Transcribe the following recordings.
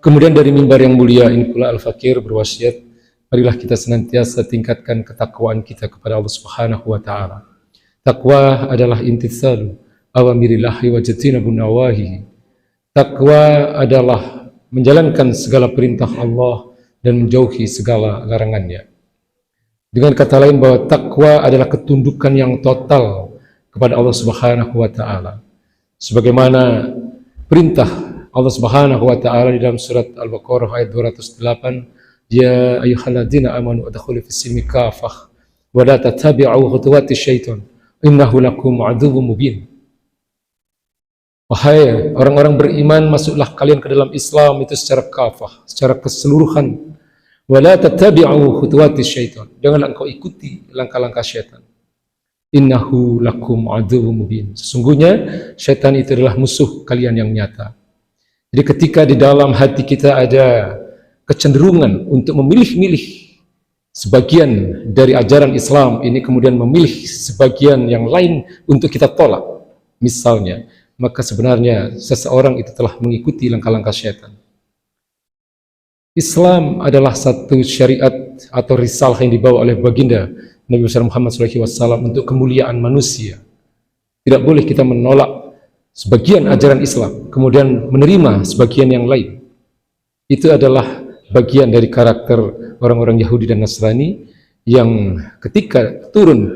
Kemudian dari mimbar yang mulia ini pula Al-Fakir berwasiat, marilah kita senantiasa tingkatkan ketakwaan kita kepada Allah Subhanahu wa taala. Takwa adalah intisalu awamirillahi wa jatinabun nawahihi. Takwa adalah menjalankan segala perintah Allah dan menjauhi segala larangannya. Dengan kata lain bahwa takwa adalah ketundukan yang total kepada Allah Subhanahu wa taala. Sebagaimana perintah Allah Subhanahu wa taala di dalam surat Al-Baqarah ayat 208, ya ayyuhalladzina amanu udkhulu fis-silmi kafah wa la tattabi'u khutuwati syaitan innahu lakum aduwwum mubin. Wahai orang-orang beriman, masuklah kalian ke dalam Islam itu secara kafah, secara keseluruhan. Wa la tattabi'u khutuwati syaitan. Janganlah engkau ikuti langkah-langkah syaitan. Innahu lakum aduwwum mubin. Sesungguhnya syaitan itu adalah musuh kalian yang nyata. Jadi ketika di dalam hati kita ada kecenderungan untuk memilih-milih sebagian dari ajaran Islam ini, kemudian memilih sebagian yang lain untuk kita tolak, misalnya, maka sebenarnya seseorang itu telah mengikuti langkah-langkah syaitan. Islam adalah satu syariat atau risalah yang dibawa oleh baginda Nabi Muhammad SAW untuk kemuliaan manusia. Tidak boleh kita menolak sebagian ajaran Islam, kemudian menerima sebagian yang lain. Itu adalah bagian dari karakter orang-orang Yahudi dan Nasrani yang ketika turun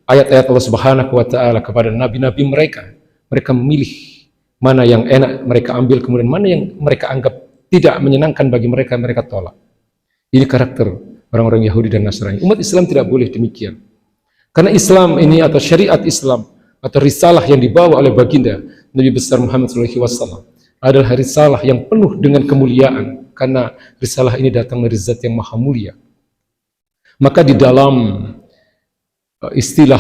ayat-ayat Allah Subhanahu wa taala kepada nabi-nabi mereka, mereka memilih mana yang enak mereka ambil, kemudian mana yang mereka anggap tidak menyenangkan bagi mereka, mereka tolak. Ini karakter orang-orang Yahudi dan Nasrani. Umat Islam tidak boleh demikian. Karena Islam ini atau syariat Islam atau risalah yang dibawa oleh baginda Nabi besar Muhammad SAW adalah risalah yang penuh dengan kemuliaan, karena risalah ini datang dari zat yang maha mulia. Maka di dalam istilah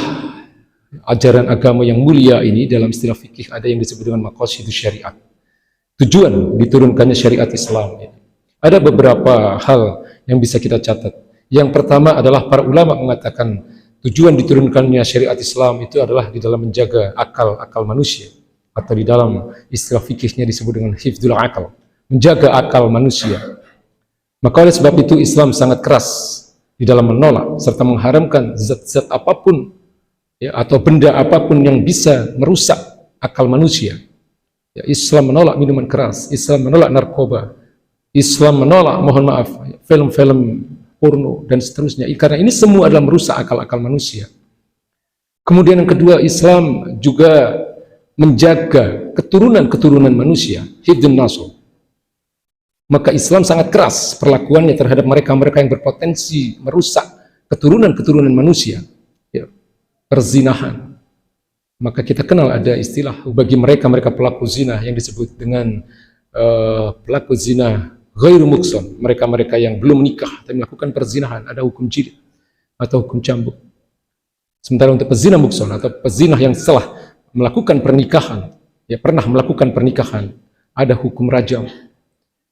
ajaran agama yang mulia ini, dalam istilah fikih ada yang disebut dengan maqasidus syariat. Tujuan diturunkannya syariat Islam ini. Ada beberapa hal yang bisa kita catat. Yang pertama adalah para ulama mengatakan tujuan diturunkannya syariat Islam itu adalah di dalam menjaga akal manusia, atau di dalam istilah fikihnya disebut dengan hifdzul akal, menjaga akal manusia. Maka oleh sebab itu Islam sangat keras di dalam menolak serta mengharamkan zat-zat apapun ya, atau benda apapun yang bisa merusak akal manusia. Ya, Islam menolak minuman keras, Islam menolak narkoba, Islam menolak, mohon maaf, film-film porno dan seterusnya, karena ini semua adalah merusak akal-akal manusia. Kemudian yang kedua, Islam juga menjaga keturunan-keturunan manusia, hifdzun nasl. Maka Islam sangat keras perlakuannya terhadap mereka-mereka yang berpotensi merusak keturunan-keturunan manusia, ya, perzinahan. Maka kita kenal ada istilah bagi mereka pelaku zina yang disebut dengan pelaku zina ghairu muhsan, mereka-mereka yang belum menikah tapi melakukan perzinahan, ada hukum jilid atau hukum cambuk. Sementara untuk pezina muhsan atau pezina yang telah melakukan pernikahan, ya pernah melakukan pernikahan, ada hukum rajam.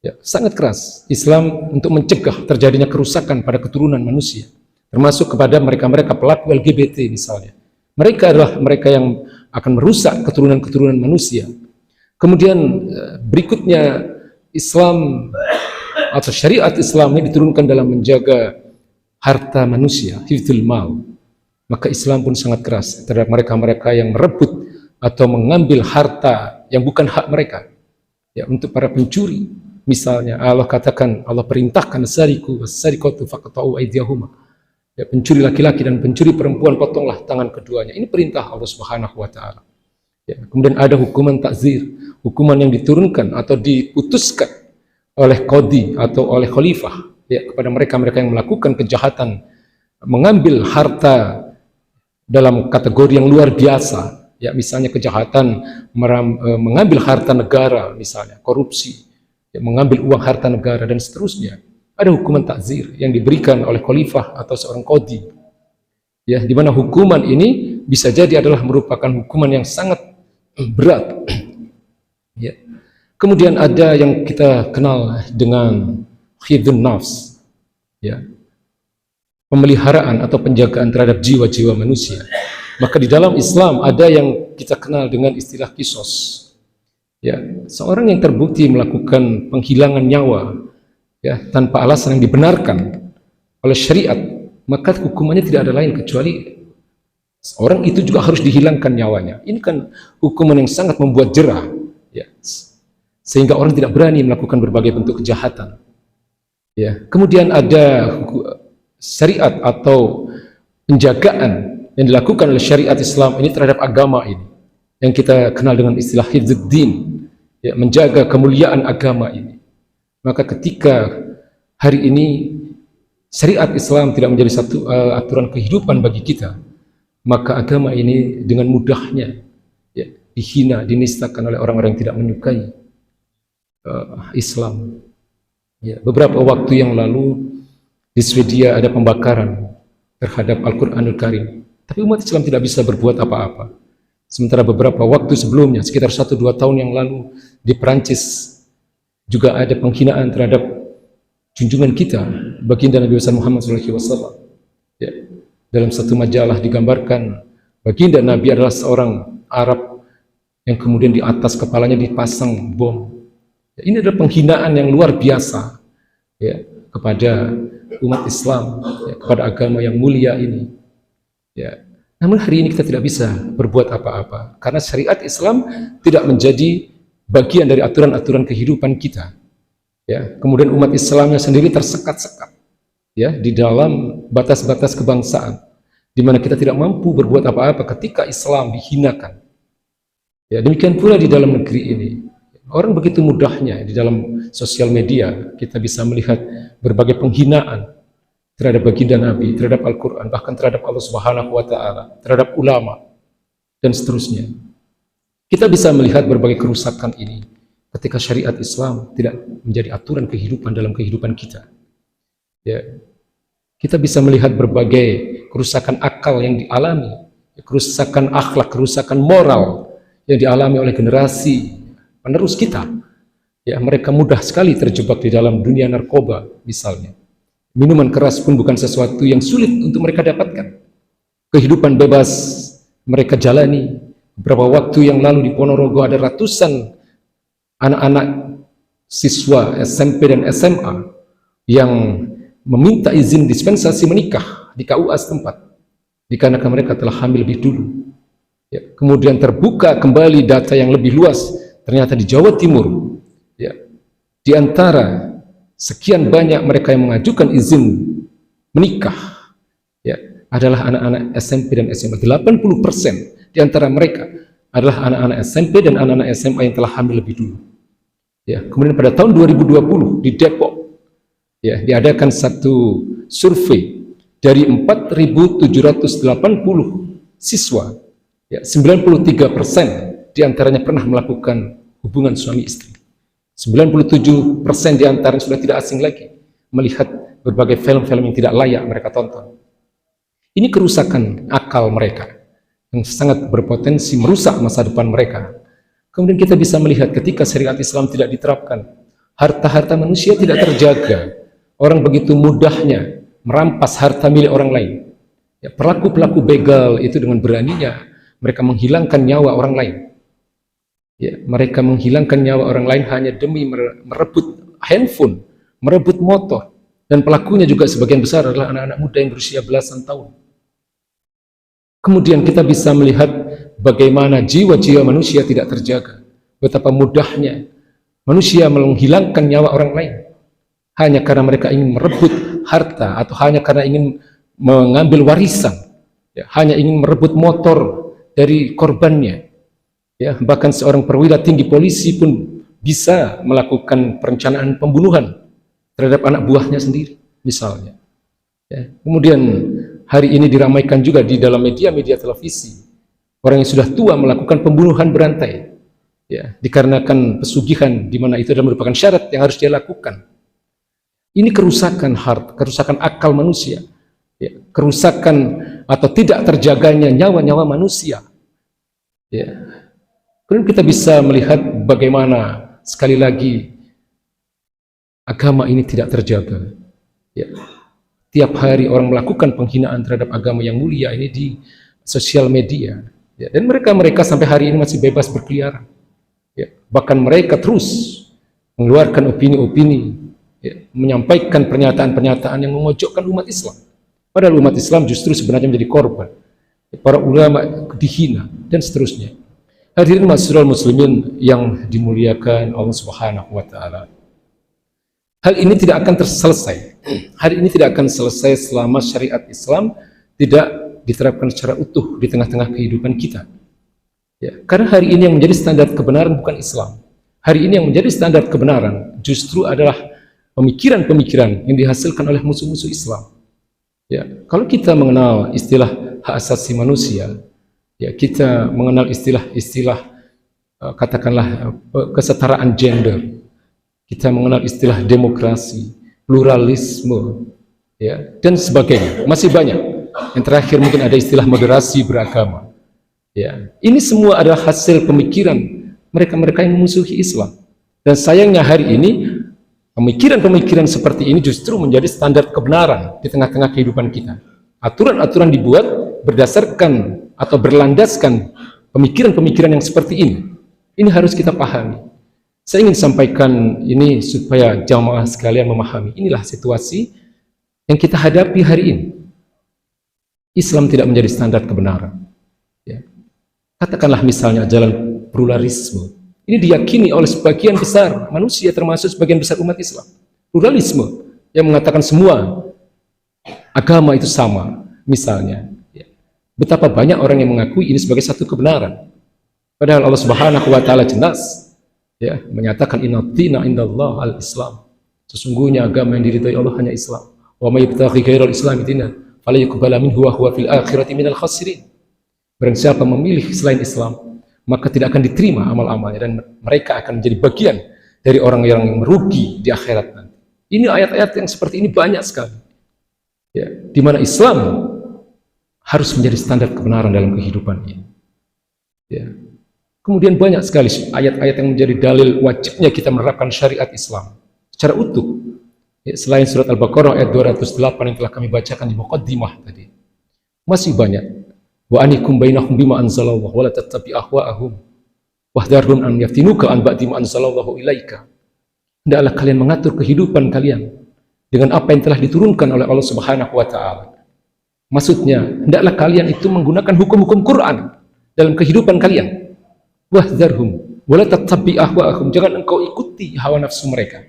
Ya, sangat keras Islam untuk mencegah terjadinya kerusakan pada keturunan manusia, termasuk kepada mereka-mereka pelaku LGBT misalnya. Mereka adalah mereka yang akan merusak keturunan-keturunan manusia. Kemudian berikutnya, Islam atau syariat Islam ini diturunkan dalam menjaga harta manusia, hifdzul mal. Maka Islam pun sangat keras terhadap mereka-mereka yang merebut atau mengambil harta yang bukan hak mereka. Ya, untuk para pencuri, misalnya Allah katakan, Allah perintahkan sariqu was-sariqatu faqta'u aydiyahuma. Ya, pencuri laki-laki dan pencuri perempuan potonglah tangan keduanya. Ini perintah Allah Subhanahu wa taala. Ya, kemudian ada hukuman takzir, hukuman yang diturunkan atau diputuskan oleh qadhi atau oleh khalifah ya, kepada mereka-mereka yang melakukan kejahatan, mengambil harta dalam kategori yang luar biasa, ya misalnya kejahatan mengambil harta negara, misalnya korupsi, ya, mengambil uang harta negara dan seterusnya. Ada hukuman takzir yang diberikan oleh khalifah atau seorang qadhi, ya, di mana hukuman ini bisa jadi adalah merupakan hukuman yang sangat berat. Ya. Kemudian ada yang kita kenal dengan hifdzun nafs, ya, pemeliharaan atau penjagaan terhadap jiwa-jiwa manusia. Maka di dalam Islam ada yang kita kenal dengan istilah kisos. Ya, seorang yang terbukti melakukan penghilangan nyawa ya tanpa alasan yang dibenarkan oleh syariat, maka hukumannya tidak ada lain kecuali orang itu juga harus dihilangkan nyawanya. Ini kan hukuman yang sangat membuat jerah, ya, sehingga orang tidak berani melakukan berbagai bentuk kejahatan. Ya, kemudian ada syariat atau penjagaan yang dilakukan oleh syariat Islam ini terhadap agama ini, yang kita kenal dengan istilah hifdzuddin, ya, menjaga kemuliaan agama ini. Maka ketika hari ini syariat Islam tidak menjadi satu aturan kehidupan bagi kita, maka agama ini dengan mudahnya ya, dihina, dinistakan oleh orang-orang yang tidak menyukai Islam. Ya, beberapa waktu yang lalu di Swedia ada pembakaran terhadap Al-Quranul Karim, tapi umat Islam tidak bisa berbuat apa-apa. Sementara beberapa waktu sebelumnya, sekitar 1-2 tahun yang lalu, di Perancis juga ada penghinaan terhadap junjungan kita, baginda Nabi Muhammad SAW. Ya, dalam satu majalah digambarkan baginda Nabi adalah seorang Arab yang kemudian di atas kepalanya dipasang bom. Ya, ini adalah penghinaan yang luar biasa ya, kepada umat Islam, ya, kepada agama yang mulia ini. Ya. Namun hari ini kita tidak bisa berbuat apa-apa karena syariat Islam tidak menjadi bagian dari aturan-aturan kehidupan kita. Ya, kemudian umat Islamnya sendiri tersekat-sekat ya di dalam batas-batas kebangsaan, di mana kita tidak mampu berbuat apa-apa ketika Islam dihinakan. Ya, demikian pula di dalam negeri ini. Orang begitu mudahnya di dalam sosial media kita bisa melihat berbagai penghinaan terhadap baginda Nabi, terhadap Al-Quran, bahkan terhadap Allah Subhanahu wa Ta'ala, terhadap ulama, dan seterusnya. Kita bisa melihat berbagai kerusakan ini ketika syariat Islam tidak menjadi aturan kehidupan dalam kehidupan kita. Ya, kita bisa melihat berbagai kerusakan akal yang dialami, kerusakan akhlak, kerusakan moral yang dialami oleh generasi penerus kita. Ya, mereka mudah sekali terjebak di dalam dunia narkoba misalnya. Minuman keras pun bukan sesuatu yang sulit untuk mereka dapatkan. Kehidupan bebas mereka jalani. Beberapa waktu yang lalu di Ponorogo ada ratusan anak-anak siswa SMP dan SMA yang meminta izin dispensasi menikah di KUA setempat dikarenakan mereka telah hamil lebih dulu. Ya, kemudian terbuka kembali data yang lebih luas, ternyata di Jawa Timur ya, di antara sekian banyak mereka yang mengajukan izin menikah ya, adalah anak-anak SMP dan SMA. 80% di antara mereka adalah anak-anak SMP dan anak-anak SMA yang telah hamil lebih dulu. Ya, kemudian pada tahun 2020 di Depok ya, diadakan satu survei dari 4.780 siswa ya, 93% di antaranya pernah melakukan hubungan suami istri. 97% di antaranya sudah tidak asing lagi melihat berbagai film-film yang tidak layak mereka tonton. Ini kerusakan akal mereka yang sangat berpotensi merusak masa depan mereka. Kemudian kita bisa melihat ketika syariat Islam tidak diterapkan, harta-harta manusia tidak terjaga. Orang begitu mudahnya merampas harta milik orang lain. Ya, pelaku-pelaku begal itu dengan beraninya mereka menghilangkan nyawa orang lain. Ya, mereka menghilangkan nyawa orang lain hanya demi merebut handphone, merebut motor, dan pelakunya juga sebagian besar adalah anak-anak muda yang berusia belasan tahun. Kemudian kita bisa melihat bagaimana jiwa-jiwa manusia tidak terjaga, betapa mudahnya manusia menghilangkan nyawa orang lain hanya karena mereka ingin merebut harta atau hanya karena ingin mengambil warisan, ya, hanya ingin merebut motor dari korbannya. Ya, bahkan seorang perwira tinggi polisi pun bisa melakukan perencanaan pembunuhan terhadap anak buahnya sendiri, misalnya. Ya, kemudian hari ini diramaikan juga di dalam media-media televisi, orang yang sudah tua melakukan pembunuhan berantai, ya, dikarenakan pesugihan, di mana itu adalah merupakan syarat yang harus dia lakukan. Ini kerusakan harta, kerusakan akal manusia, ya, kerusakan atau tidak terjaganya nyawa-nyawa manusia. Ya. Kemudian kita bisa melihat bagaimana sekali lagi agama ini tidak terjaga. Ya. Tiap hari orang melakukan penghinaan terhadap agama yang mulia ini di sosial media. Ya. Dan mereka sampai hari ini masih bebas berkeliaran. Ya, bahkan mereka terus mengeluarkan opini-opini, ya, menyampaikan pernyataan-pernyataan yang memojokkan umat Islam. Padahal umat Islam justru sebenarnya menjadi korban. Para ulama dihina dan seterusnya. Hadirin ma'asyiral muslimin yang dimuliakan Allah Subhanahu wa taala. Hal ini tidak akan selesai. Hal ini tidak akan selesai selama syariat Islam tidak diterapkan secara utuh di tengah-tengah kehidupan kita. Ya, karena hari ini yang menjadi standar kebenaran bukan Islam. Hari ini yang menjadi standar kebenaran justru adalah pemikiran-pemikiran yang dihasilkan oleh musuh-musuh Islam. Ya, kalau kita mengenal istilah hak asasi manusia, ya, kita mengenal istilah-istilah katakanlah kesetaraan gender, kita mengenal istilah demokrasi, pluralisme, ya, dan sebagainya. Masih banyak. Yang terakhir mungkin ada istilah moderasi beragama. Ya, ini semua adalah hasil pemikiran mereka-mereka yang memusuhi Islam. Dan sayangnya hari ini pemikiran-pemikiran seperti ini justru menjadi standar kebenaran di tengah-tengah kehidupan kita. Aturan-aturan dibuat berdasarkan atau berlandaskan pemikiran-pemikiran yang seperti ini. Ini harus kita pahami. Saya ingin sampaikan ini supaya jamaah sekalian memahami. Inilah situasi yang kita hadapi hari ini. Islam tidak menjadi standar kebenaran. Ya. Katakanlah misalnya jalan pluralisme. Ini diyakini oleh sebagian besar manusia, termasuk sebagian besar umat Islam. Pluralisme yang mengatakan semua agama itu sama, misalnya. Ya. Betapa banyak orang yang mengakui ini sebagai satu kebenaran. Padahal Allah Subhanahu wa taala jelas, ya, menyatakan inna dina indallah al-Islam. Sesungguhnya agama yang diridhai Allah hanya Islam. Wa may yabtaghi ghairal Islami dinan fala yuqbala minhu wa huwa fil akhirati minal khasirin. Barang siapa memilih selain Islam, maka tidak akan diterima amal-amalnya dan mereka akan menjadi bagian dari orang yang merugi di akhirat nanti. Ini ayat-ayat yang seperti ini banyak sekali. Ya, di mana Islam harus menjadi standar kebenaran dalam kehidupan ini. Ya. Kemudian banyak sekali ayat-ayat yang menjadi dalil wajibnya kita menerapkan syariat Islam secara utuh. Ya, selain surat Al-Baqarah ayat 208 yang telah kami bacakan di muqaddimah tadi. Masih banyak. Wa anikum bainahum bima anzalallahu wa la tattabi ahwa'ahum wahdharhum an yaftinuka an ba'di ma anzalallahu ilaika. Hendaklah kalian mengatur kehidupan kalian dengan apa yang telah diturunkan oleh Allah Subhanahu wa taala. Maksudnya, hendaklah kalian itu menggunakan hukum-hukum Quran dalam kehidupan kalian. Wahdharhum wa la tattabi ahwa'ahum, jangan engkau ikuti hawa nafsu mereka.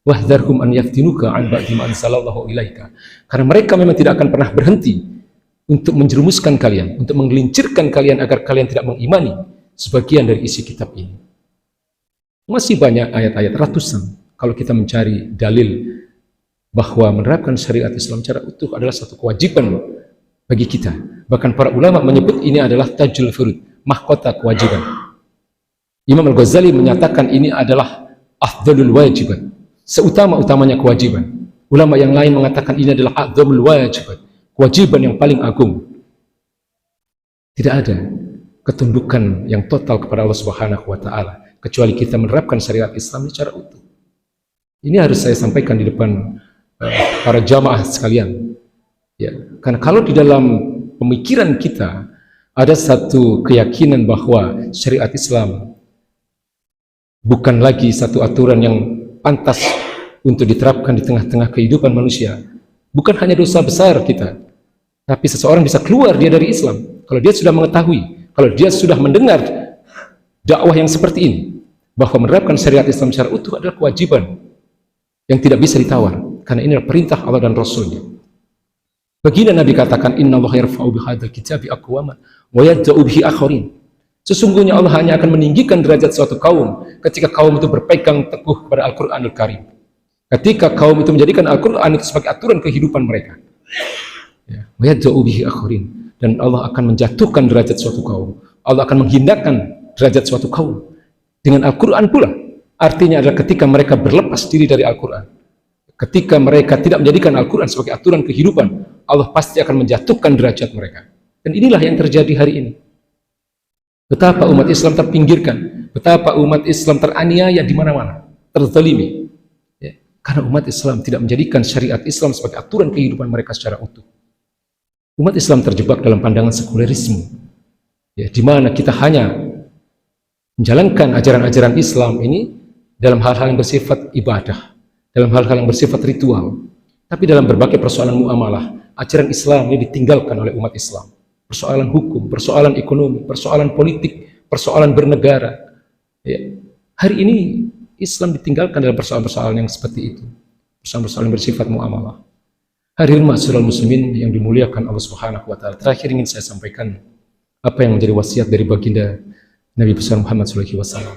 Wahdharhum an yaftinuka an ba'di ma anzalallahu ilaika. Karena mereka memang tidak akan pernah berhenti untuk menjerumuskan kalian, untuk menggelincirkan kalian agar kalian tidak mengimani sebagian dari isi kitab ini. Masih banyak ayat-ayat, ratusan, kalau kita mencari dalil bahwa menerapkan syariat Islam secara utuh adalah satu kewajiban bagi kita. Bahkan para ulama menyebut ini adalah tajul furud, mahkota kewajiban. Imam Al-Ghazali menyatakan ini adalah afdalul wajibat, seutama-utamanya kewajiban. Ulama yang lain mengatakan ini adalah a'dzamul wajibat, kewajiban yang paling agung. Tidak ada ketundukan yang total kepada Allah Subhanahu wa taala kecuali kita menerapkan syariat Islam secara utuh. Ini harus saya sampaikan di depan para jamaah sekalian. Ya, karena kalau di dalam pemikiran kita ada satu keyakinan bahwa syariat Islam bukan lagi satu aturan yang pantas untuk diterapkan di tengah-tengah kehidupan manusia, bukan hanya dosa besar kita, tapi seseorang bisa keluar dia dari Islam kalau dia sudah mengetahui, kalau dia sudah mendengar dakwah yang seperti ini, bahwa menerapkan syariat Islam secara utuh adalah kewajiban yang tidak bisa ditawar, karena ini adalah perintah Allah dan Rasulnya. Baginda Nabi katakan, Inna Allah yarfa'u bihadzal kitabi aqwaman wa yad'u bihi akharin. Sesungguhnya Allah hanya akan meninggikan derajat suatu kaum ketika kaum itu berpegang teguh kepada Al-Quranul Karim. Ketika kaum itu menjadikan Al-Quran itu sebagai aturan kehidupan mereka. Ya, wa yad'u bihi akharin. Dan Allah akan menjatuhkan derajat suatu kaum. Allah akan menghinakan derajat suatu kaum dengan Al-Quran pula. Artinya adalah ketika mereka berlepas diri dari Al-Quran, ketika mereka tidak menjadikan Al-Quran sebagai aturan kehidupan, Allah pasti akan menjatuhkan derajat mereka. Dan inilah yang terjadi hari ini. Betapa umat Islam terpinggirkan, betapa umat Islam teraniaya di mana-mana, terzalimi. Ya, karena umat Islam tidak menjadikan syariat Islam sebagai aturan kehidupan mereka secara utuh. Umat Islam terjebak dalam pandangan sekulerisme, ya, di mana kita hanya menjalankan ajaran-ajaran Islam ini dalam hal-hal yang bersifat ibadah, dalam hal-hal yang bersifat ritual. Tapi dalam berbagai persoalan muamalah, ajaran Islam ini ditinggalkan oleh umat Islam. Persoalan hukum, persoalan ekonomi, persoalan politik, persoalan bernegara. Ya. Hari ini Islam ditinggalkan dalam persoalan-persoalan yang seperti itu. Persoalan-persoalan yang bersifat muamalah. Hadirin ma'asyiral muslimin yang dimuliakan Allah Subhanahu wa taala. Terakhir ingin saya sampaikan apa yang menjadi wasiat dari baginda Nabi besar Muhammad sallallahu alaihi wasallam.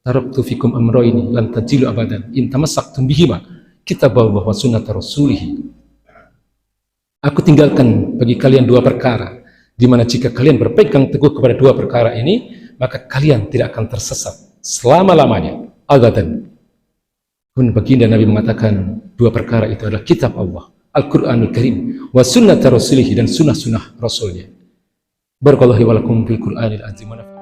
Taraktu fikum amrayni lan tajilu abadan in tamassaktum bihima kitaballah wa sunnata rasulih. Aku tinggalkan bagi kalian dua perkara, di mana jika kalian berpegang teguh kepada dua perkara ini, maka kalian tidak akan tersesat selama-lamanya. Abadan. Pun baginda Nabi mengatakan dua perkara itu adalah kitab Allah, Al-Quranul Karim, wa sunnata rasulih, dan sunnah-sunnah Rasulnya. Barakallahu wa lakum fil Qur'anil azim.